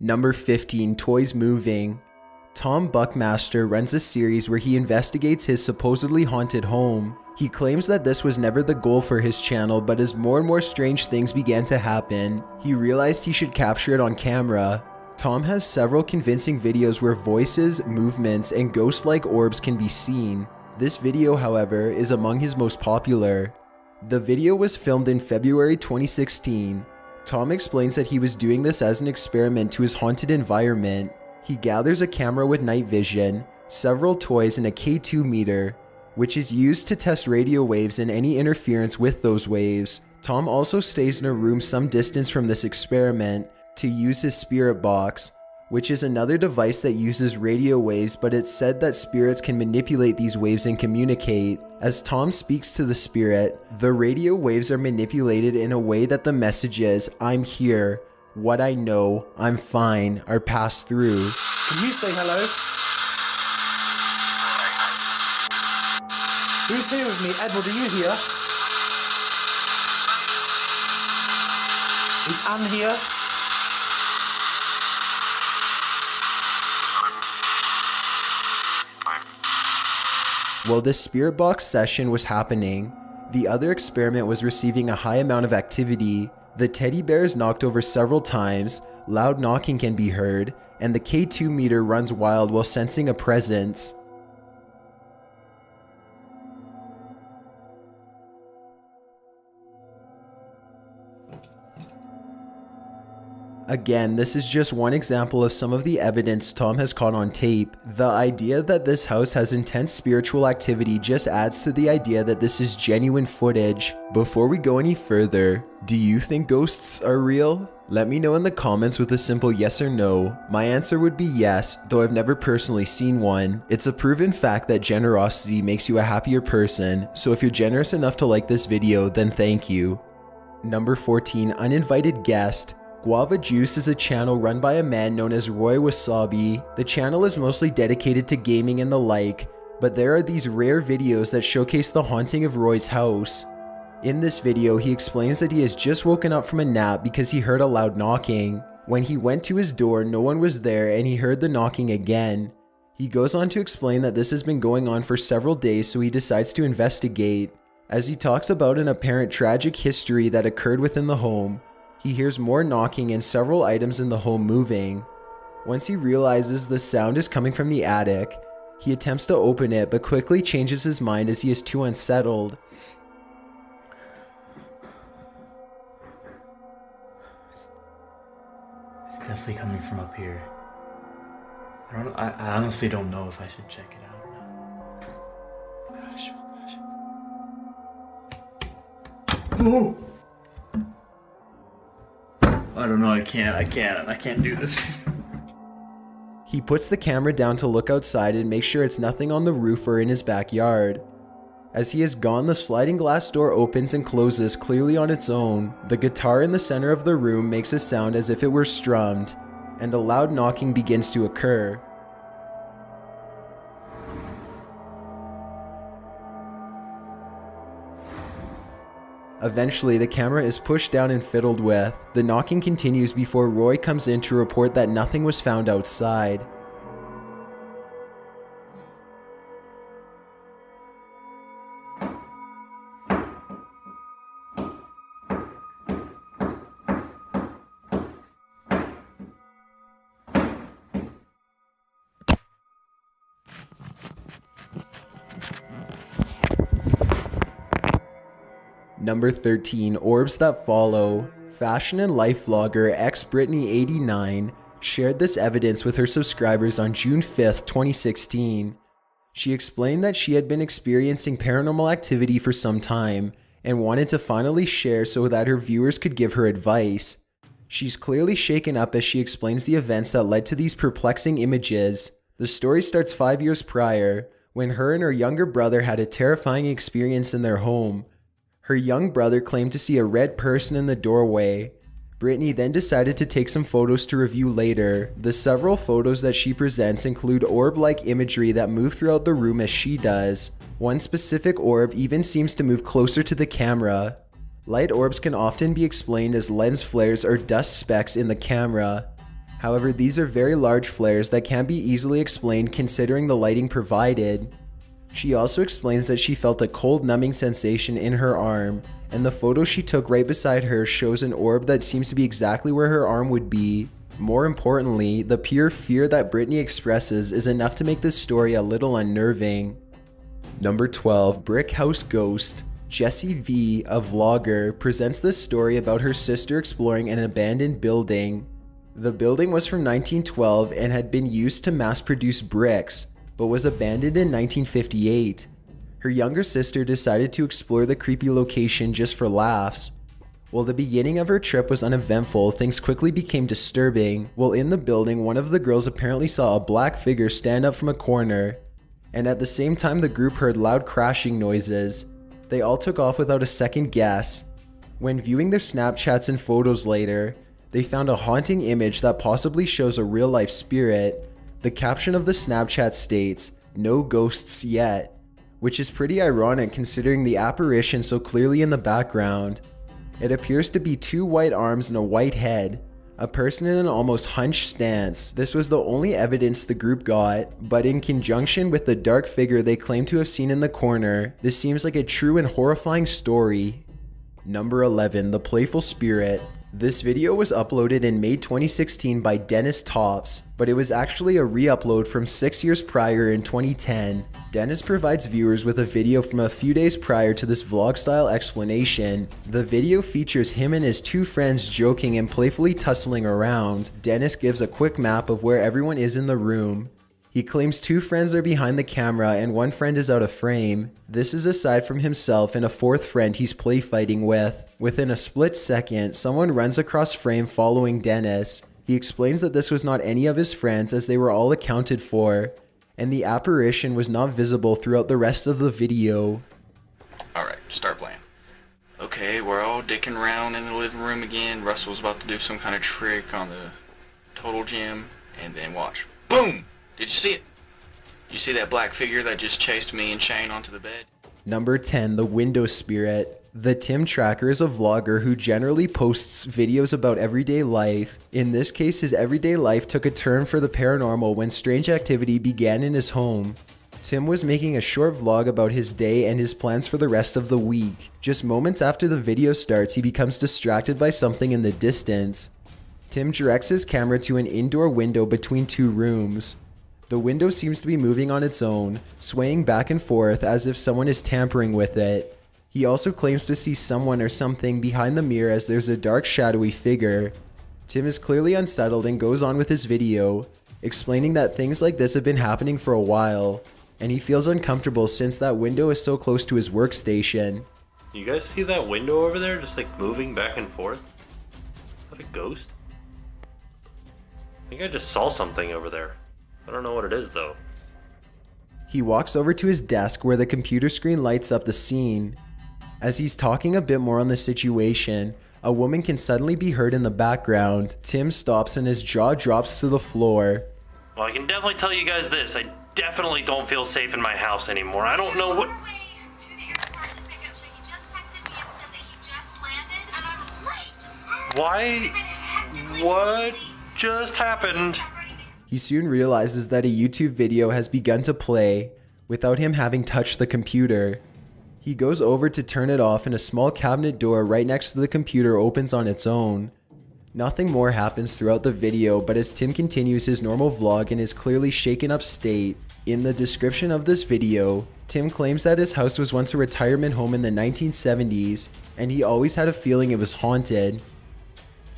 Number 15. Toys moving. Tom Buckmaster runs a series where he investigates his supposedly haunted home. He claims that this was never the goal for his channel, but as more and more strange things began to happen, he realized he should capture it on camera. Tom has several convincing videos where voices, movements, and ghost-like orbs can be seen. This video, however, is among his most popular. The video was filmed in February 2016. Tom explains that he was doing this as an experiment to his haunted environment. He gathers a camera with night vision, several toys, and a K2 meter, which is used to test radio waves and any interference with those waves. Tom also stays in a room some distance from this experiment to use his spirit box, which is another device that uses radio waves, but it's said that spirits can manipulate these waves and communicate. As Tom speaks to the spirit, the radio waves are manipulated in a way that the messages, "I'm here, what I know, I'm fine," are passed through. Can you say hello? Who's here with me? Edward, are you here? Is Anne here? While this spirit box session was happening, the other experiment was receiving a high amount of activity. The teddy bear is knocked over several times, loud knocking can be heard, and the K2 meter runs wild while sensing a presence. Again, this is just one example of some of the evidence Tom has caught on tape. The idea that this house has intense spiritual activity just adds to the idea that this is genuine footage. Before we go any further, do you think ghosts are real? Let me know in the comments with a simple yes or no. My answer would be yes, though I've never personally seen one. It's a proven fact that generosity makes you a happier person, so if you're generous enough to like this video, then thank you. Number 14. Uninvited guest. Guava Juice is a channel run by a man known as Roy Wasabi. The channel is mostly dedicated to gaming and the like, but there are these rare videos that showcase the haunting of Roy's house. In this video, he explains that he has just woken up from a nap because he heard a loud knocking. When he went to his door, no one was there and he heard the knocking again. He goes on to explain that this has been going on for several days, so he decides to investigate. As he talks about an apparent tragic history that occurred within the home, he hears more knocking and several items in the home moving. Once he realizes the sound is coming from the attic, he attempts to open it but quickly changes his mind as he is too unsettled. It's definitely coming from up here. I honestly don't know if I should check it out or not. Gosh, oh gosh. Oh! I don't know, I can't do this. He puts the camera down to look outside and make sure it's nothing on the roof or in his backyard. As he is gone, the sliding glass door opens and closes clearly on its own. The guitar in the center of the room makes a sound as if it were strummed, and a loud knocking begins to occur. Eventually, the camera is pushed down and fiddled with. The knocking continues before Roy comes in to report that nothing was found outside. Number 13. Orbs that follow. Fashion and life vlogger xBrittany89 shared this evidence with her subscribers on June 5th, 2016. She explained that she had been experiencing paranormal activity for some time and wanted to finally share so that her viewers could give her advice. She's clearly shaken up as she explains the events that led to these perplexing images. The story starts 5 years prior, when her and her younger brother had a terrifying experience in their home. Her young brother claimed to see a red person in the doorway. Brittany then decided to take some photos to review later. The several photos that she presents include orb-like imagery that move throughout the room as she does. One specific orb even seems to move closer to the camera. Light orbs can often be explained as lens flares or dust specks in the camera. However, these are very large flares that can't be easily explained considering the lighting provided. She also explains that she felt a cold numbing sensation in her arm, and the photo she took right beside her shows an orb that seems to be exactly where her arm would be. More importantly, the pure fear that Brittany expresses is enough to make this story a little unnerving. Number 12, Brick House Ghost. Jessie V, a vlogger, presents this story about her sister exploring an abandoned building. The building was from 1912 and had been used to mass produce bricks, but was abandoned in 1958. Her younger sister decided to explore the creepy location just for laughs. While the beginning of her trip was uneventful, things quickly became disturbing. While in the building, one of the girls apparently saw a black figure stand up from a corner, and at the same time the group heard loud crashing noises. They all took off without a second guess. When viewing their Snapchats and photos later, they found a haunting image that possibly shows a real-life spirit. The caption of the Snapchat states, "No ghosts yet," which is pretty ironic considering the apparition so clearly in the background. It appears to be two white arms and a white head, a person in an almost hunched stance. This was the only evidence the group got, but in conjunction with the dark figure they claim to have seen in the corner, this seems like a true and horrifying story. Number 11, The Playful Spirit. This video was uploaded in May 2016 by Dennis Tops, but it was actually a re-upload from 6 years prior in 2010. Dennis provides viewers with a video from a few days prior to this vlog-style explanation. The video features him and his two friends joking and playfully tussling around. Dennis gives a quick map of where everyone is in the room. He claims two friends are behind the camera and one friend is out of frame. This is aside from himself and a fourth friend he's play fighting with. Within a split second, someone runs across frame following Dennis. He explains that this was not any of his friends as they were all accounted for, and the apparition was not visible throughout the rest of the video. Alright, start playing. Okay, we're all dicking around in the living room again. Russell's about to do some kind of trick on the total gym, and then watch. Boom! Did you see it? You see that black figure that just chased me and Shane onto the bed? Number 10, The Window Spirit. The Tim Tracker is a vlogger who generally posts videos about everyday life. In this case, his everyday life took a turn for the paranormal when strange activity began in his home. Tim was making a short vlog about his day and his plans for the rest of the week. Just moments after the video starts, he becomes distracted by something in the distance. Tim directs his camera to an indoor window between two rooms. The window seems to be moving on its own, swaying back and forth as if someone is tampering with it. He also claims to see someone or something behind the mirror as there's a dark shadowy figure. Tim is clearly unsettled and goes on with his video, explaining that things like this have been happening for a while, and he feels uncomfortable since that window is so close to his workstation. You guys see that window over there just like moving back and forth? Is that a ghost? I think I just saw something over there. I don't know what it is though. He walks over to his desk where the computer screen lights up the scene. As he's talking a bit more on the situation, a woman can suddenly be heard in the background. Tim stops and his jaw drops to the floor. Well, I can definitely tell you guys this. I definitely don't feel safe in my house anymore. I don't know what... Why? What just happened? He soon realizes that a YouTube video has begun to play without him having touched the computer. He goes over to turn it off and a small cabinet door right next to the computer opens on its own. Nothing more happens throughout the video, but as Tim continues his normal vlog in his clearly shaken up state, in the description of this video, Tim claims that his house was once a retirement home in the 1970s, and he always had a feeling it was haunted.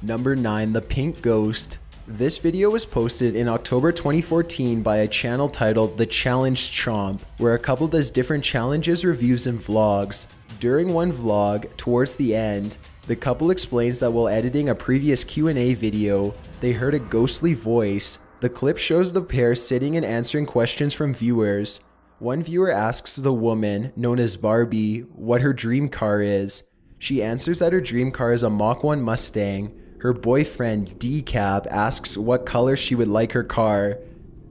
Number 9, The Pink Ghost. This video was posted in October 2014 by a channel titled The Challenge Chomp, where a couple does different challenges, reviews, and vlogs. During one vlog, towards the end, the couple explains that while editing a previous Q&A video, they heard a ghostly voice. The clip shows the pair sitting and answering questions from viewers. One viewer asks the woman, known as Barbie, what her dream car is. She answers that her dream car is a Mach 1 Mustang. Her boyfriend, D-Cab, asks what color she would like her car.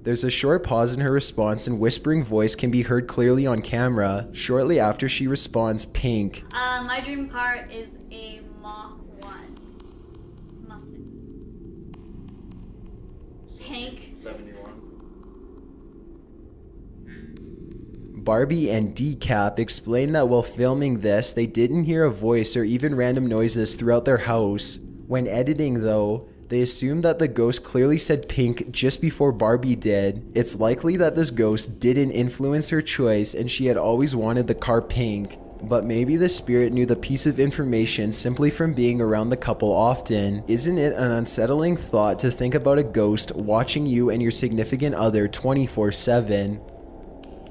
There's a short pause in her response and whispering voice can be heard clearly on camera. Shortly after she responds, pink. My dream car is a Mach 1 Mustang. Hank. 71. Barbie and Decap explain that while filming this, they didn't hear a voice or even random noises throughout their house. When editing though, they assumed that the ghost clearly said pink just before Barbie did. It's likely that this ghost didn't influence her choice and she had always wanted the car pink. But maybe the spirit knew the piece of information simply from being around the couple often. Isn't it an unsettling thought to think about a ghost watching you and your significant other 24/7?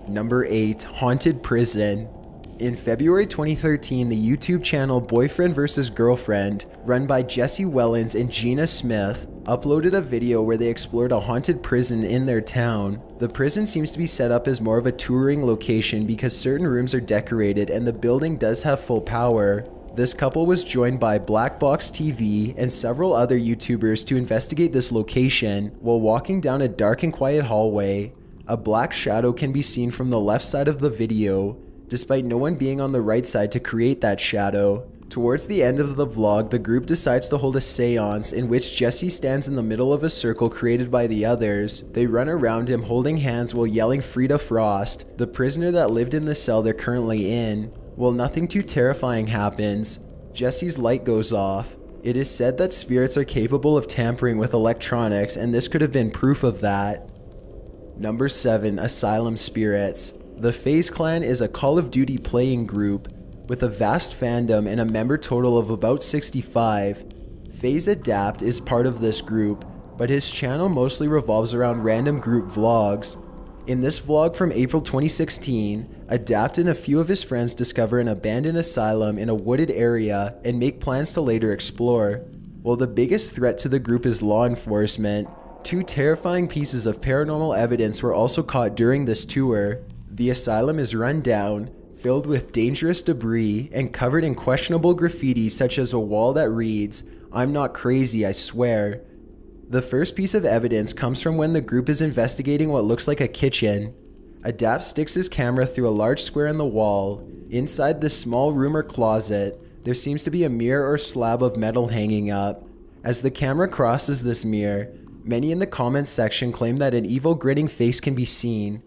Number 8. Haunted Prison. In February 2013, the YouTube channel Boyfriend vs. Girlfriend, run by Jesse Wellens and Gina Smith, uploaded a video where they explored a haunted prison in their town. The prison seems to be set up as more of a touring location because certain rooms are decorated and the building does have full power. This couple was joined by Black Box TV and several other YouTubers to investigate this location. While walking down a dark and quiet hallway, a black shadow can be seen from the left side of the video, despite no one being on the right side to create that shadow. Towards the end of the vlog, the group decides to hold a seance in which Jesse stands in the middle of a circle created by the others. They run around him holding hands while yelling Frida Frost, the prisoner that lived in the cell they're currently in. While nothing too terrifying happens, Jesse's light goes off. It is said that spirits are capable of tampering with electronics, and this could have been proof of that. Number 7. Asylum Spirits. The FaZe Clan is a Call of Duty playing group with a vast fandom and a member total of about 65. FaZe Adapt is part of this group, but his channel mostly revolves around random group vlogs. In this vlog from April 2016, Adapt and a few of his friends discover an abandoned asylum in a wooded area and make plans to later explore. While the biggest threat to the group is law enforcement, 2 terrifying pieces of paranormal evidence were also caught during this tour. The asylum is run down, filled with dangerous debris, and covered in questionable graffiti such as a wall that reads, "I'm not crazy, I swear." The first piece of evidence comes from when the group is investigating what looks like a kitchen. Adapt sticks his camera through a large square in the wall. Inside this small room or closet, there seems to be a mirror or slab of metal hanging up. As the camera crosses this mirror, many in the comments section claim that an evil grinning face can be seen.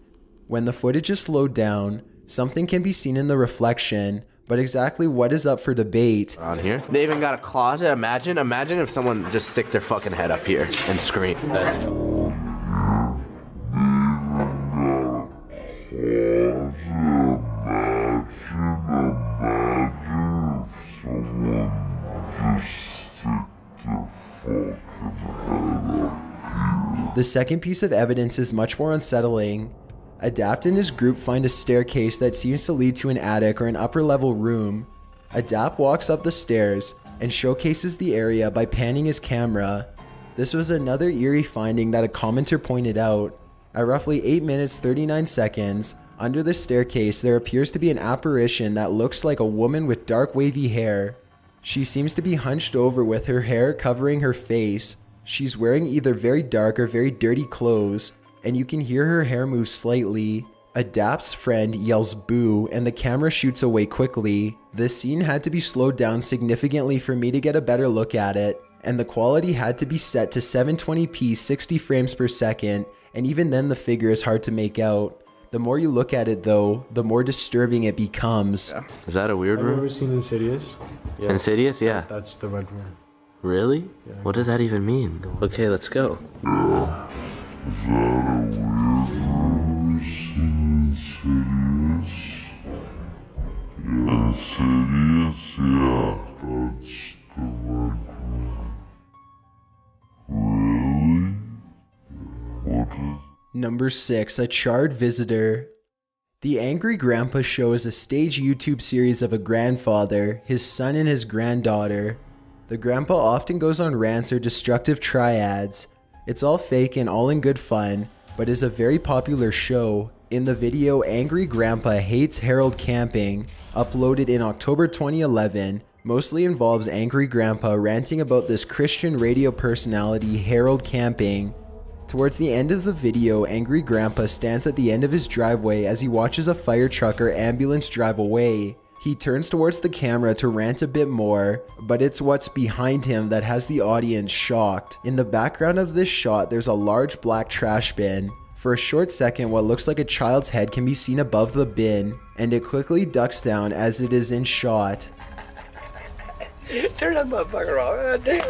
When the footage is slowed down, something can be seen in the reflection, but exactly what is up for debate. On here, they even got a closet. Imagine if someone just stick their fucking head up here and scream. That's The second piece of evidence is much more unsettling. Adapt and his group find a staircase that seems to lead to an attic or an upper level room. Adapt walks up the stairs and showcases the area by panning his camera. This was another eerie finding that a commenter pointed out. At roughly 8 minutes 39 seconds, under the staircase there appears to be an apparition that looks like a woman with dark wavy hair. She seems to be hunched over with her hair covering her face. She's wearing either very dark or very dirty clothes, and you can hear her hair move slightly. Adapt's friend yells boo, and the camera shoots away quickly. This scene had to be slowed down significantly for me to get a better look at it, and the quality had to be set to 720p 60 frames per second, and even then the figure is hard to make out. The more you look at it though, the more disturbing it becomes. Yeah. Is that a weird Have you room? ever seen Insidious? Yeah. Insidious? Yeah. That's the red room. Really? Yeah. What does that even mean? Okay, let's go. Insidious, yeah, that's the red room. Really? What is... Number 6. A Charred Visitor. The Angry Grandpa Show is a stage YouTube series of a grandfather, his son, and his granddaughter. The grandpa often goes on rants or destructive triads. It's all fake and all in good fun, but is a very popular show. In the video Angry Grandpa Hates Harold Camping, uploaded in October 2011, mostly involves Angry Grandpa ranting about this Christian radio personality Harold Camping. Towards the end of the video, Angry Grandpa stands at the end of his driveway as he watches a fire truck or ambulance drive away. He turns towards the camera to rant a bit more, but it's what's behind him that has the audience shocked. In the background of this shot, there's a large black trash bin. For a short second, what looks like a child's head can be seen above the bin, and it quickly ducks down as it is in shot. Turn that motherfucker off. Damn.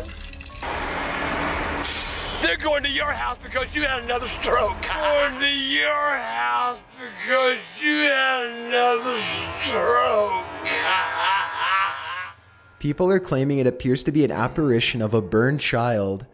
They're going to your house because you had another stroke. Going to your house because you had another stroke. People are claiming it appears to be an apparition of a burned child.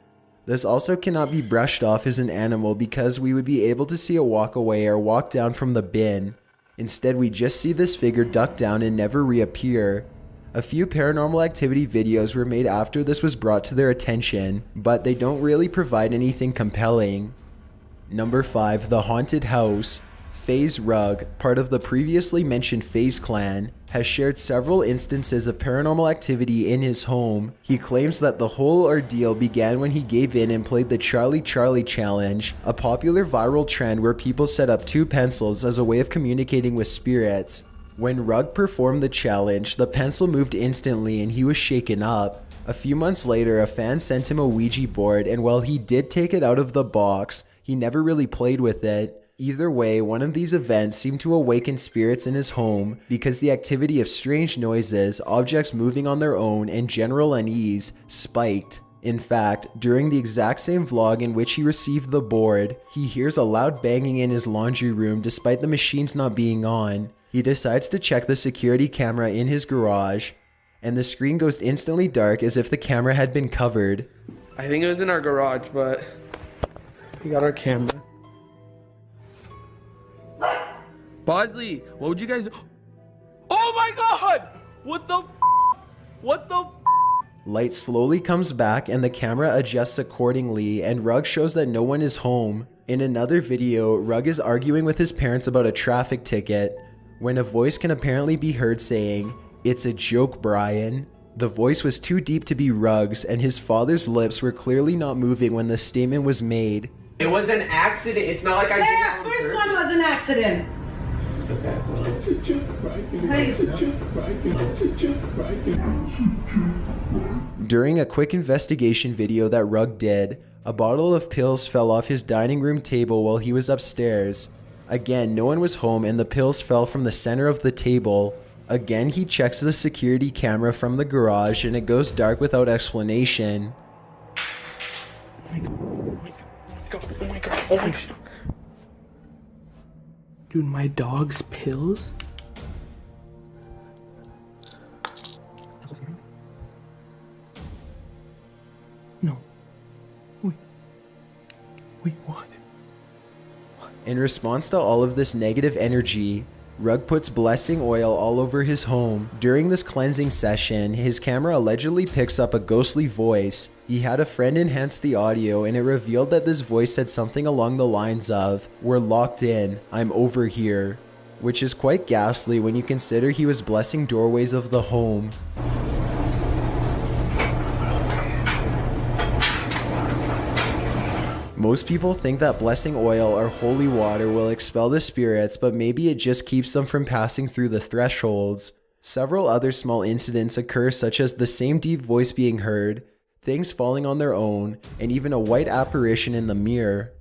This also cannot be brushed off as an animal because we would be able to see it walk away or walk down from the bin. Instead, we just see this figure duck down and never reappear. A few paranormal activity videos were made after this was brought to their attention, but they don't really provide anything compelling. Number 5, The Haunted House. FaZe Rug, part of the previously mentioned FaZe clan, has shared several instances of paranormal activity in his home. He claims that the whole ordeal began when he gave in and played the Charlie Charlie challenge, a popular viral trend where people set up 2 pencils as a way of communicating with spirits. When Rug performed the challenge, the pencil moved instantly and he was shaken up. A few months later, a fan sent him a Ouija board, and while he did take it out of the box, he never really played with it. Either way, one of these events seemed to awaken spirits in his home because the activity of strange noises, objects moving on their own, and general unease spiked. In fact, during the exact same vlog in which he received the board, he hears a loud banging in his laundry room despite the machines not being on. He decides to check the security camera in his garage, and the screen goes instantly dark as if the camera had been covered. I think it was in our garage, but we got our camera. Bosley, what would you guys do? Oh my god! What the What the Light slowly comes back and the camera adjusts accordingly, and Rug shows that no one is home. In another video, Rug is arguing with his parents about a traffic ticket, when a voice can apparently be heard saying, "It's a joke, Brian." The voice was too deep to be Rug's, and his father's lips were clearly not moving when the statement was made. It was an accident. It's not like I did it on purpose. First one was an accident. During a quick investigation video that Rug did, a bottle of pills fell off his dining room table while he was upstairs. Again, no one was home and the pills fell from the center of the table. Again, he checks the security camera from the garage and it goes dark without explanation. Dude, my dog's pills? No. Wait, what? In response to all of this negative energy, Rug puts blessing oil all over his home. During this cleansing session, his camera allegedly picks up a ghostly voice. He had a friend enhance the audio and it revealed that this voice said something along the lines of, "We're locked in, I'm over here," which is quite ghastly when you consider he was blessing doorways of the home. Most people think that blessing oil or holy water will expel the spirits, but maybe it just keeps them from passing through the thresholds. Several other small incidents occur, such as the same deep voice being heard, things falling on their own, and even a white apparition in the mirror.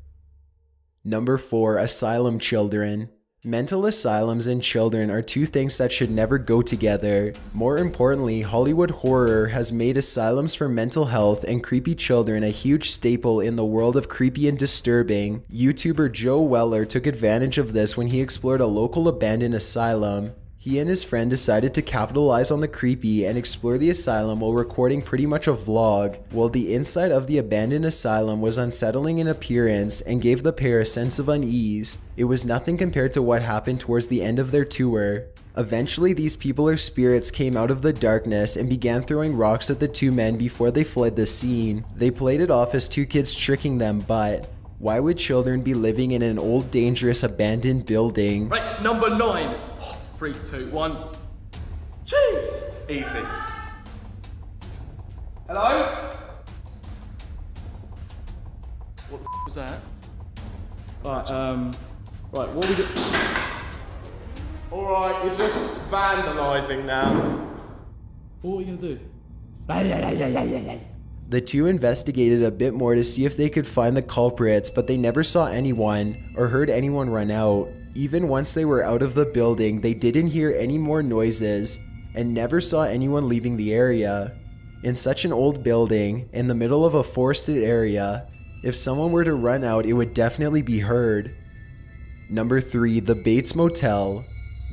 Number 4, asylum children. Mental asylums and children are two things that should never go together. More importantly, Hollywood horror has made asylums for mental health and creepy children a huge staple in the world of creepy and disturbing. YouTuber Joe Weller took advantage of this when he explored a local abandoned asylum. He and his friend decided to capitalize on the creepy and explore the asylum while recording pretty much a vlog. While the inside of the abandoned asylum was unsettling in appearance and gave the pair a sense of unease, it was nothing compared to what happened towards the end of their tour. Eventually, these people or spirits came out of the darkness and began throwing rocks at the two men before they fled the scene. They played it off as two kids tricking them, but why would children be living in an old, dangerous, abandoned building? Right, number 9. 3, 2, 1. Jeez! Easy. Hello? What the f was that? Right, right, what we do? Alright, you're just vandalising now. What are you gonna do? The two investigated a bit more to see if they could find the culprits, but they never saw anyone or heard anyone run out. Even once they were out of the building, they didn't hear any more noises and never saw anyone leaving the area. In such an old building, in the middle of a forested area, if someone were to run out, it would definitely be heard. Number 3, the Bates Motel.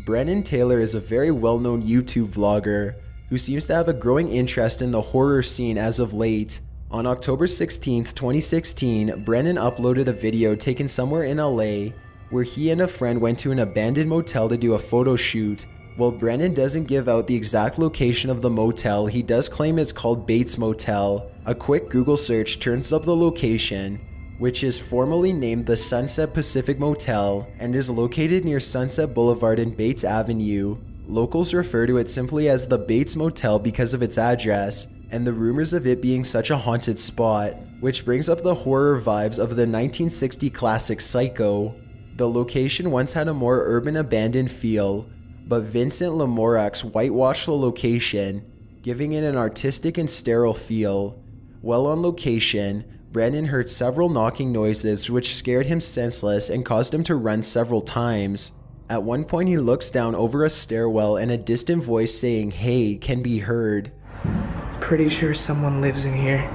Brennan Taylor is a very well-known YouTube vlogger who seems to have a growing interest in the horror scene as of late. On October 16th, 2016, Brennan uploaded a video taken somewhere in LA where he and a friend went to an abandoned motel to do a photo shoot. While Brennan doesn't give out the exact location of the motel, he does claim it's called Bates Motel. A quick Google search turns up the location, which is formally named the Sunset Pacific Motel and is located near Sunset Boulevard and Bates Avenue. Locals refer to it simply as the Bates Motel because of its address and the rumors of it being such a haunted spot, which brings up the horror vibes of the 1960 classic Psycho. The location once had a more urban abandoned feel, but Vincent Lamoureux whitewashed the location, giving it an artistic and sterile feel. While on location, Brennan heard several knocking noises which scared him senseless and caused him to run several times. At one point he looks down over a stairwell and a distant voice saying "hey" can be heard. Pretty sure someone lives in here.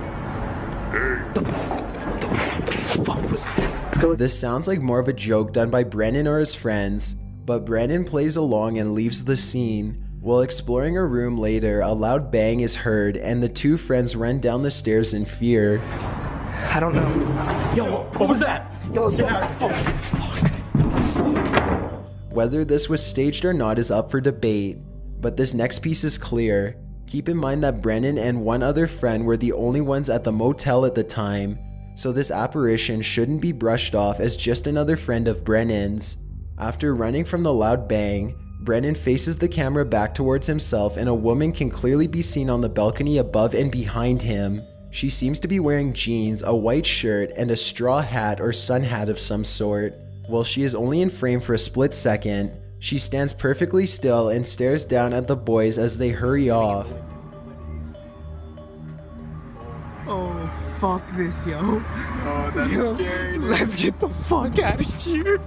This sounds like more of a joke done by Brennan or his friends, but Brennan plays along and leaves the scene. While exploring a room later, a loud bang is heard and the two friends run down the stairs in fear. I don't know. Yo, what was that? Yo, let's get out. Whether this was staged or not is up for debate, but this next piece is clear. Keep in mind that Brennan and one other friend were the only ones at the motel at the time, so this apparition shouldn't be brushed off as just another friend of Brennan's. After running from the loud bang, Brennan faces the camera back towards himself and a woman can clearly be seen on the balcony above and behind him. She seems to be wearing jeans, a white shirt, and a straw hat or sun hat of some sort. While she is only in frame for a split second, she stands perfectly still and stares down at the boys as they hurry off. Oh, fuck this, yo. Oh, that's scary. Let's get the fuck out of here.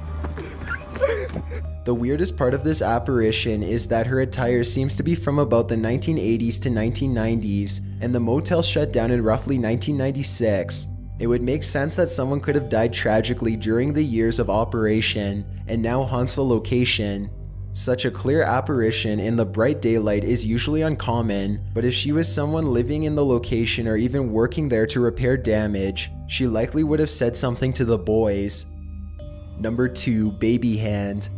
The weirdest part of this apparition is that her attire seems to be from about the 1980s to 1990s, and the motel shut down in roughly 1996. It would make sense that someone could have died tragically during the years of operation and now haunts the location. Such a clear apparition in the bright daylight is usually uncommon, but if she was someone living in the location or even working there to repair damage, she likely would have said something to the boys. Number 2, baby hand.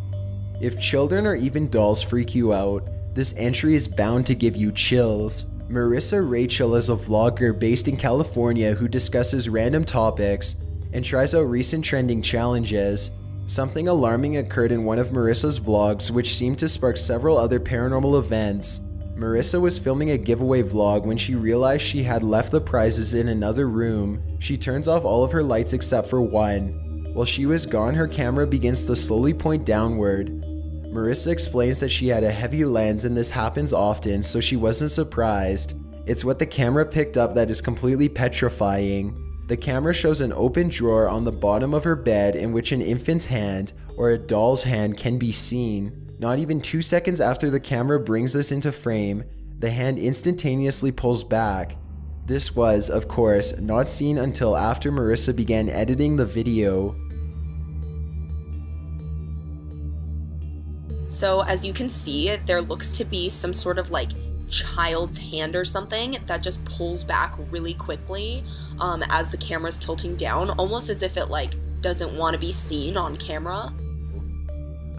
If children or even dolls freak you out, this entry is bound to give you chills. Marissa Rachel is a vlogger based in California who discusses random topics and tries out recent trending challenges. Something alarming occurred in one of Marissa's vlogs which seemed to spark several other paranormal events. Marissa was filming a giveaway vlog when she realized she had left the prizes in another room. She turns off all of her lights except for one. While she was gone, her camera begins to slowly point downward. Marissa explains that she had a heavy lens and this happens often, so she wasn't surprised. It's what the camera picked up that is completely petrifying. The camera shows an open drawer on the bottom of her bed in which an infant's hand or a doll's hand can be seen. Not even 2 seconds after the camera brings this into frame, the hand instantaneously pulls back. This was, of course, not seen until after Marissa began editing the video. So as you can see, there looks to be some sort of like child's hand or something that just pulls back really quickly as the camera's tilting down, almost as if it like doesn't want to be seen on camera.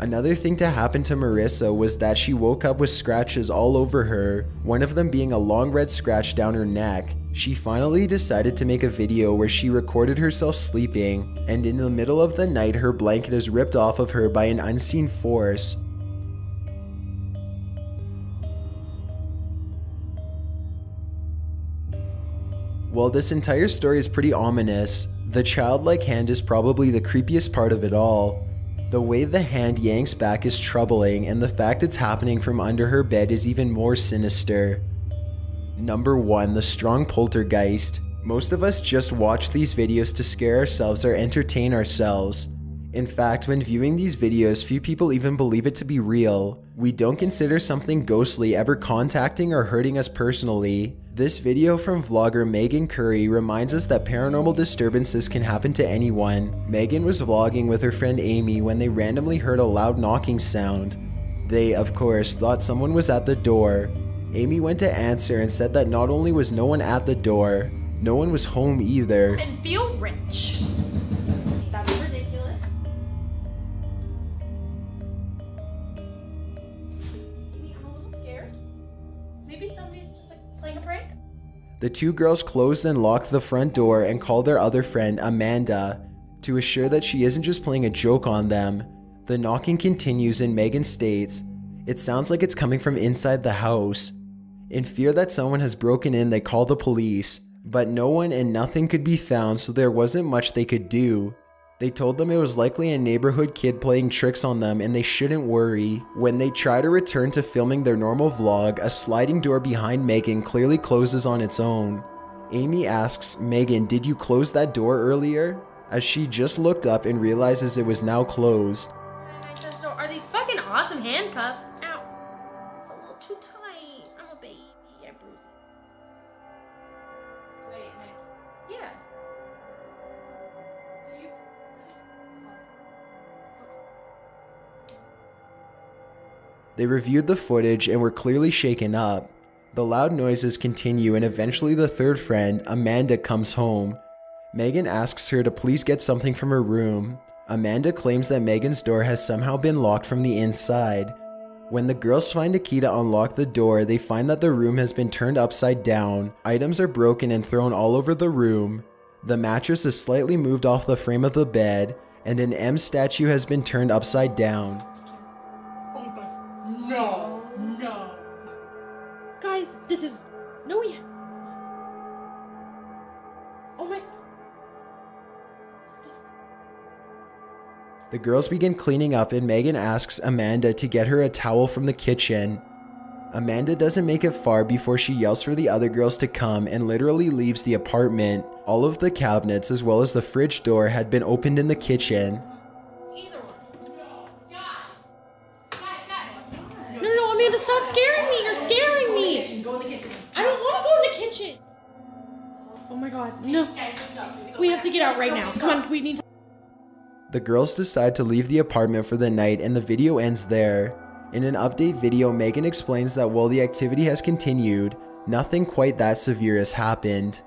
Another thing to happen to Marissa was that she woke up with scratches all over her, one of them being a long red scratch down her neck. She finally decided to make a video where she recorded herself sleeping, and in the middle of the night her blanket is ripped off of her by an unseen force. While this entire story is pretty ominous, the childlike hand is probably the creepiest part of it all. The way the hand yanks back is troubling, and the fact it's happening from under her bed is even more sinister. Number 1. The strong poltergeist. Most of us just watch these videos to scare ourselves or entertain ourselves. In fact, when viewing these videos, few people even believe it to be real. We don't consider something ghostly ever contacting or hurting us personally. This video from vlogger Megan Curry reminds us that paranormal disturbances can happen to anyone. Megan was vlogging with her friend Amy when they randomly heard a loud knocking sound. They, of course, thought someone was at the door. Amy went to answer and said that not only was no one at the door, no one was home either. And feel rich. That's ridiculous. Amy, I'm a little scared. Maybe somebody's just like playing a prank. The two girls closed and locked the front door and called their other friend, Amanda, to assure that she isn't just playing a joke on them. The knocking continues and Megan states, "It sounds like it's coming from inside the house." In fear that someone has broken in, they call the police, but no one and nothing could be found, so there wasn't much they could do. They told them it was likely a neighborhood kid playing tricks on them and they shouldn't worry. When they try to return to filming their normal vlog, a sliding door behind Megan clearly closes on its own. Amy asks, "Megan, did you close that door earlier?" As she just looked up and realizes it was now closed. Are these fucking awesome handcuffs? Ow. It's a little too tight. I'm a baby. I bruised it. Wait, Nick. Yeah. They reviewed the footage and were clearly shaken up. The loud noises continue and eventually the third friend, Amanda, comes home. Megan asks her to please get something from her room. Amanda claims that Megan's door has somehow been locked from the inside. When the girls find a key to unlock the door, they find that the room has been turned upside down. Items are broken and thrown all over the room. The mattress is slightly moved off the frame of the bed, and an M statue has been turned upside down. No, no. Guys, this is... No, we... Oh my... The girls begin cleaning up and Megan asks Amanda to get her a towel from the kitchen. Amanda doesn't make it far before she yells for the other girls to come and literally leaves the apartment. All of the cabinets as well as the fridge door had been opened in the kitchen. No, Amanda, stop scaring me. You're scaring me. Go in the kitchen. I don't want to go in the kitchen. Oh my god, no. We have to get out right now. Come on, we need to... The girls decide to leave the apartment for the night and the video ends there. In an update video, Megan explains that while the activity has continued, nothing quite that severe has happened.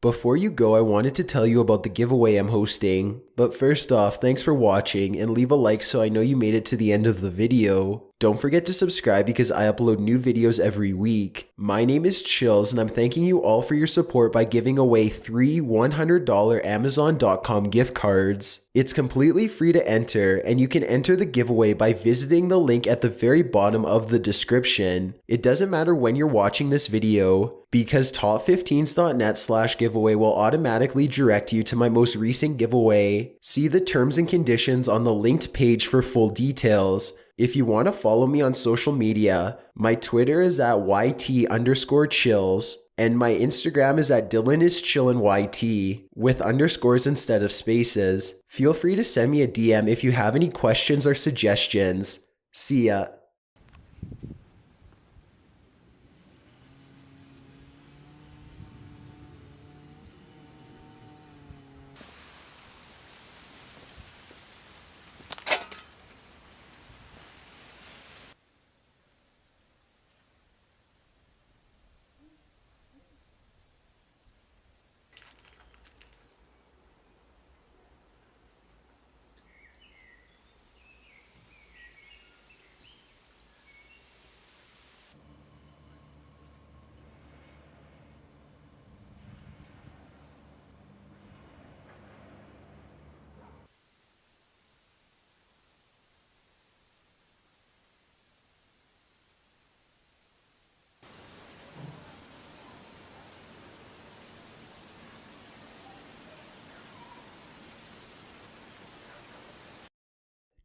Before you go, I wanted to tell you about the giveaway I'm hosting. But first off, thanks for watching and leave a like so I know you made it to the end of the video. Don't forget to subscribe because I upload new videos every week. My name is Chills and I'm thanking you all for your support by giving away 3 $100 Amazon.com gift cards. It's completely free to enter and you can enter the giveaway by visiting the link at the very bottom of the description. It doesn't matter when you're watching this video because top15s.net/giveaway will automatically direct you to my most recent giveaway. See the terms and conditions on the linked page for full details. If you want to follow me on social media, my Twitter is at YT_chills and my Instagram is at DylanIsChillinYT with underscores instead of spaces. Feel free to send me a DM if you have any questions or suggestions. See ya.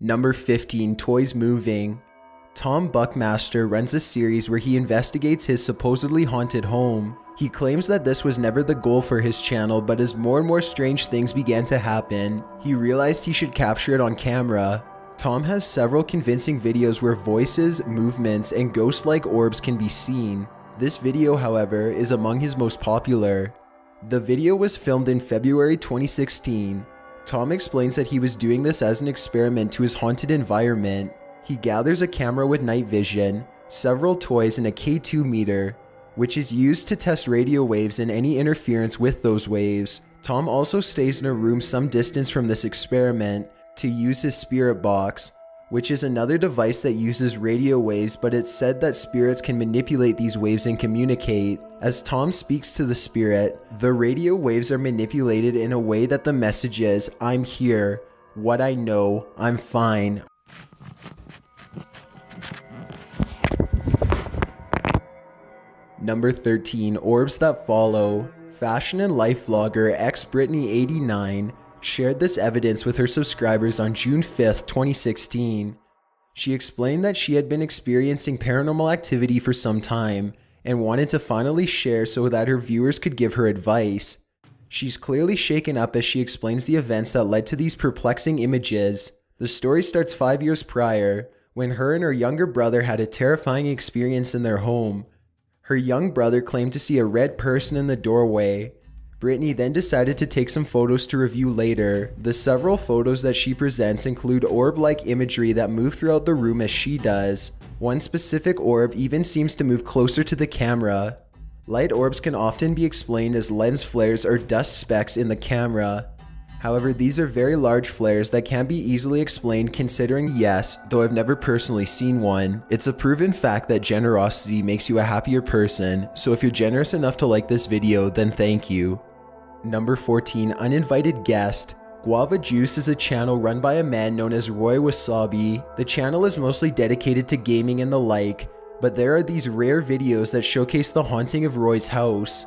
Number 15, Toys Moving. Tom Buckmaster runs a series where he investigates his supposedly haunted home. He claims that this was never the goal for his channel, but as more and more strange things began to happen, he realized he should capture it on camera. Tom has several convincing videos where voices, movements, and ghost-like orbs can be seen. This video, however, is among his most popular. The video was filmed in February 2016. Tom explains that he was doing this as an experiment to his haunted environment. He gathers a camera with night vision, several toys, and a K2 meter, which is used to test radio waves and any interference with those waves. Tom also stays in a room some distance from this experiment to use his spirit box, which is another device that uses radio waves, but it's said that spirits can manipulate these waves and communicate. As Tom speaks to the spirit, the radio waves are manipulated in a way that the message is, "I'm here, what I know, I'm fine." Number 13, Orbs That Follow. Fashion and life vlogger xBritney89 shared this evidence with her subscribers on June 5th, 2016. She explained that she had been experiencing paranormal activity for some time and wanted to finally share so that her viewers could give her advice. She's clearly shaken up as she explains the events that led to these perplexing images. The story starts 5 years prior, when her and her younger brother had a terrifying experience in their home. Her young brother claimed to see a red person in the doorway. Brittany then decided to take some photos to review later. The several photos that she presents include orb-like imagery that move throughout the room as she does. One specific orb even seems to move closer to the camera. Light orbs can often be explained as lens flares or dust specks in the camera. However, these are very large flares that can be easily explained considering, yes, though I've never personally seen one, it's a proven fact that generosity makes you a happier person, so if you're generous enough to like this video, then thank you. Number 14, Uninvited Guest. Guava Juice is a channel run by a man known as Roy Wasabi. The channel is mostly dedicated to gaming and the like, but there are these rare videos that showcase the haunting of Roy's house.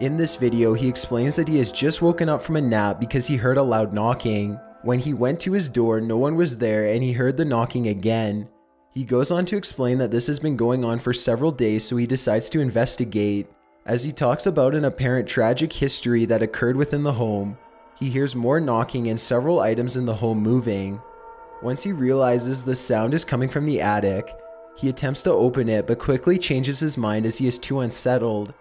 In this video, he explains that he has just woken up from a nap because he heard a loud knocking. When he went to his door, no one was there and he heard the knocking again. He goes on to explain that this has been going on for several days, so he decides to investigate. As he talks about an apparent tragic history that occurred within the home, he hears more knocking and several items in the home moving. Once he realizes the sound is coming from the attic, he attempts to open it but quickly changes his mind as he is too unsettled.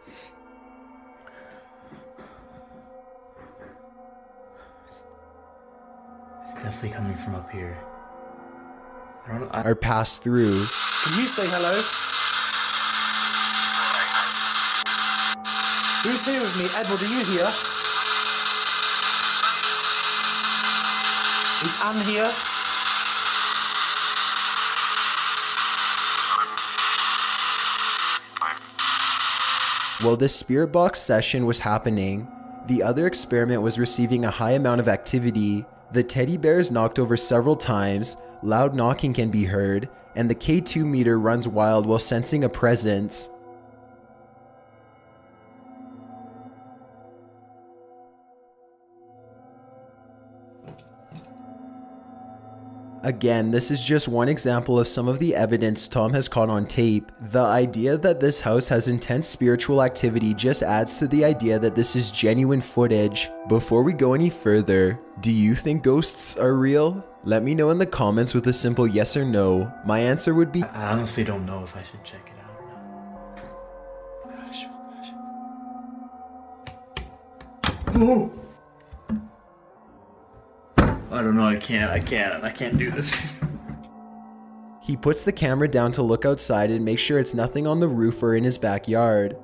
It's definitely coming from up here. Are passed through. Can you say hello? Who's here with me? Edward, are you here? Is Anne here? While this spirit box session was happening, the other experiment was receiving a high amount of activity. The teddy bear is knocked over several times, loud knocking can be heard, and the K2 meter runs wild while sensing a presence. Again, this is just one example of some of the evidence Tom has caught on tape. The idea that this house has intense spiritual activity just adds to the idea that this is genuine footage. Before we go any further, do you think ghosts are real? Let me know in the comments with a simple yes or no. My answer would be I honestly don't know if I should check it out or not. Gosh, oh gosh. Ooh. I don't know, I can't do this. He puts the camera down to look outside and make sure it's nothing on the roof or in his backyard.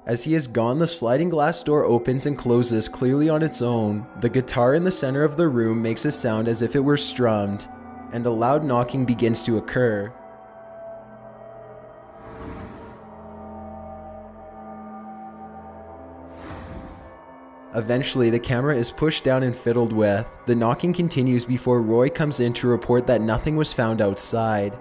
As he is gone, the sliding glass door opens and closes clearly on its own. The guitar in the center of the room makes a sound as if it were strummed, and a loud knocking begins to occur. Eventually, the camera is pushed down and fiddled with. The knocking continues before Roy comes in to report that nothing was found outside.